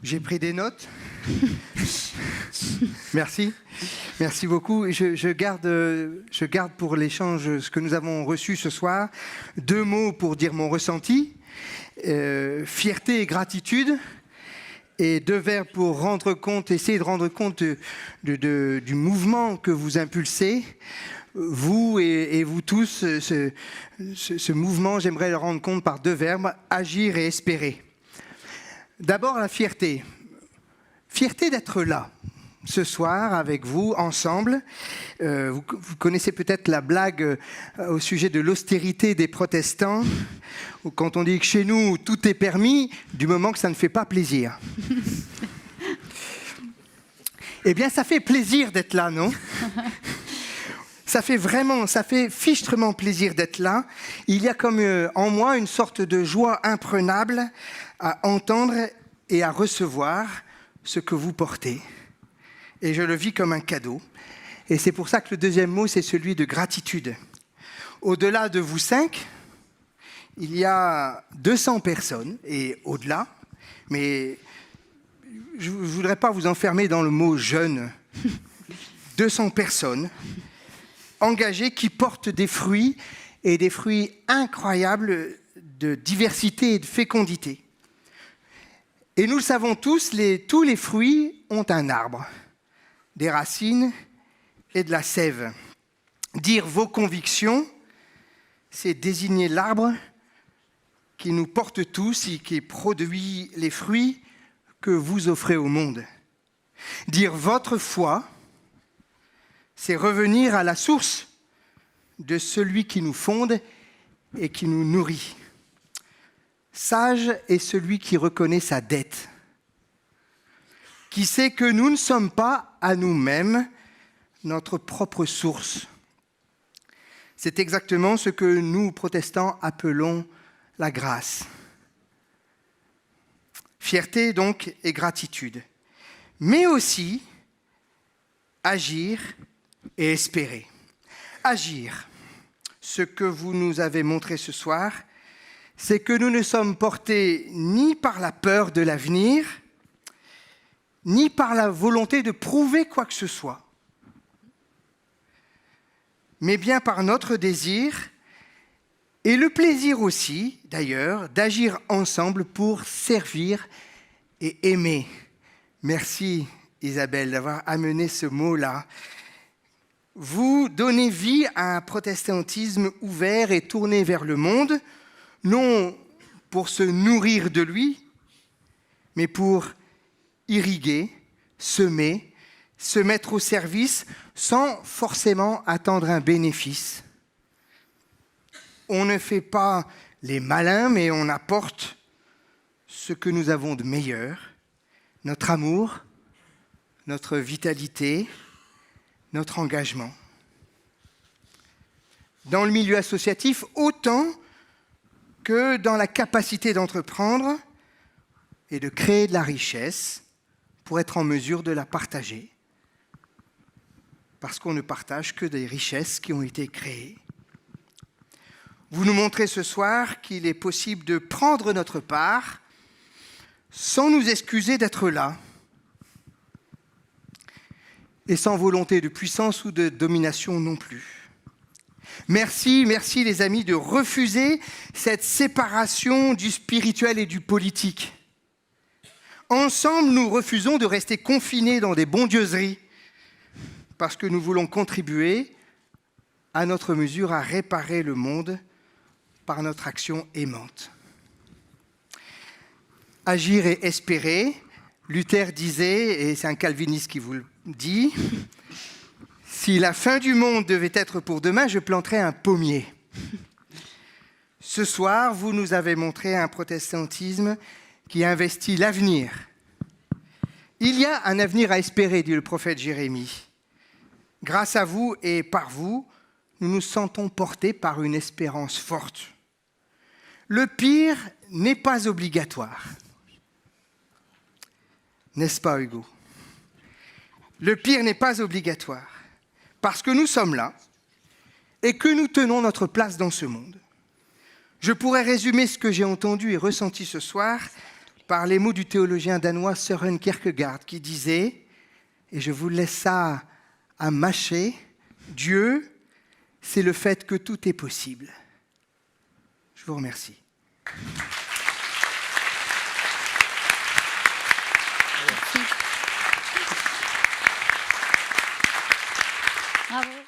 J'ai pris des notes. Merci. Merci beaucoup. Je garde pour l'échange ce que nous avons reçu ce soir. 2 mots pour dire mon ressenti. Fierté et gratitude. Et 2 verbes pour essayer de rendre compte du mouvement que vous impulsez. Vous et vous tous, ce mouvement, j'aimerais le rendre compte par 2 verbes, agir et espérer. D'abord, la fierté. Fierté d'être là, ce soir, avec vous, ensemble. Vous connaissez peut-être la blague au sujet de l'austérité des protestants, où quand on dit que chez nous, tout est permis, du moment que ça ne fait pas plaisir. Eh bien, ça fait plaisir d'être là, non ? Ça fait fichtrement plaisir d'être là. Il y a comme en moi une sorte de joie imprenable à entendre et à recevoir ce que vous portez. Et je le vis comme un cadeau. Et c'est pour ça que le 2e mot, c'est celui de gratitude. Au-delà de vous 5, il y a 200 personnes, et au-delà, mais je ne voudrais pas vous enfermer dans le mot « jeune ». 200 personnes engagées qui portent des fruits, et des fruits incroyables de diversité et de fécondité. Et nous le savons tous, tous les fruits ont un arbre, des racines et de la sève. Dire vos convictions, c'est désigner l'arbre qui nous porte tous et qui produit les fruits que vous offrez au monde. Dire votre foi, c'est revenir à la source de celui qui nous fonde et qui nous nourrit. Sage est celui qui reconnaît sa dette, qui sait que nous ne sommes pas à nous-mêmes notre propre source. C'est exactement ce que nous, protestants, appelons la grâce. Fierté donc et gratitude, mais aussi agir et espérer. Agir, ce que vous nous avez montré ce soir, c'est que nous ne sommes portés ni par la peur de l'avenir, ni par la volonté de prouver quoi que ce soit, mais bien par notre désir et le plaisir aussi, d'ailleurs, d'agir ensemble pour servir et aimer. Merci Isabelle d'avoir amené ce mot-là. Vous donnez vie à un protestantisme ouvert et tourné vers le monde, non pour se nourrir de lui, mais pour irriguer, semer, se mettre au service sans forcément attendre un bénéfice. On ne fait pas les malins, mais on apporte ce que nous avons de meilleur, notre amour, notre vitalité, notre engagement. Dans le milieu associatif, autant que dans la capacité d'entreprendre et de créer de la richesse pour être en mesure de la partager. Parce qu'on ne partage que des richesses qui ont été créées. Vous nous montrez ce soir qu'il est possible de prendre notre part sans nous excuser d'être là et sans volonté de puissance ou de domination non plus. Merci les amis de refuser cette séparation du spirituel et du politique. Ensemble, nous refusons de rester confinés dans des bondieuseries parce que nous voulons contribuer à notre mesure à réparer le monde par notre action aimante. Agir et espérer, Luther disait, et c'est un calviniste qui vous le dit, si la fin du monde devait être pour demain, je planterais un pommier. Ce soir, vous nous avez montré un protestantisme qui investit l'avenir. Il y a un avenir à espérer, dit le prophète Jérémie. Grâce à vous et par vous, nous nous sentons portés par une espérance forte. Le pire n'est pas obligatoire. N'est-ce pas, Hugo ? Le pire n'est pas obligatoire, parce que nous sommes là et que nous tenons notre place dans ce monde. Je pourrais résumer ce que j'ai entendu et ressenti ce soir par les mots du théologien danois Søren Kierkegaard qui disait, et je vous laisse ça à mâcher, Dieu, c'est le fait que tout est possible. Je vous remercie. Bravo.